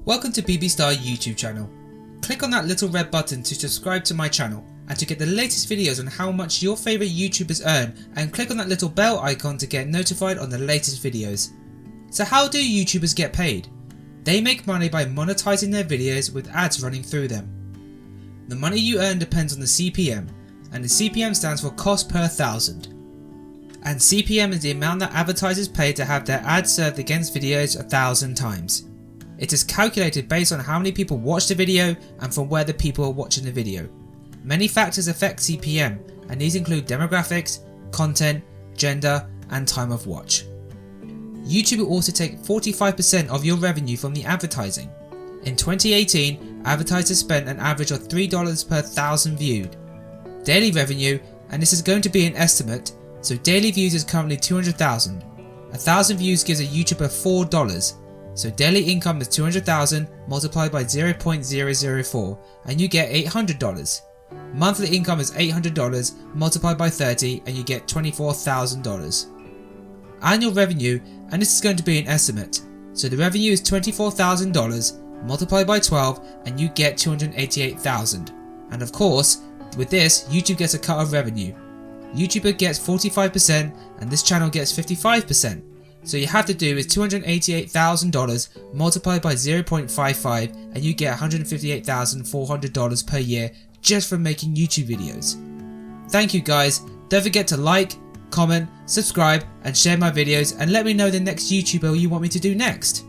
Welcome to BB Star YouTube channel. Click on that little red button to subscribe to my channel and to get the latest videos on how much your favourite YouTubers earn, and click on that little bell icon to get notified on the latest videos. So how do YouTubers get paid? They make money by monetizing their videos with ads running through them. The money you earn depends on the CPM, and the CPM stands for cost per thousand. And CPM is the amount that advertisers pay to have their ads served against videos 1,000 times. It is calculated based on how many people watch the video and from where the people are watching the video. Many factors affect CPM, and these include demographics, content, gender, and time of watch. YouTube will also take 45% of your revenue from the advertising. In 2018, advertisers spent an average of $3 per thousand viewed. Daily revenue, and this is going to be an estimate, so daily views is currently 200,000. 1,000 views gives a YouTuber $4. So daily income is 200,000 multiplied by 0.004 and you get $800. Monthly income is $800 multiplied by 30 and you get $24,000. Annual revenue, and this is going to be an estimate, so the revenue is $24,000 multiplied by 12 and you get $288,000. And of course, with this, YouTube gets a cut of revenue. YouTuber gets 45% and this channel gets 55%. So you have to do is $288,000 multiplied by 0.55 and you get $158,400 per year just from making YouTube videos. Thank you guys. Don't forget to like, comment, subscribe and share my videos, and let me know the next YouTuber you want me to do next.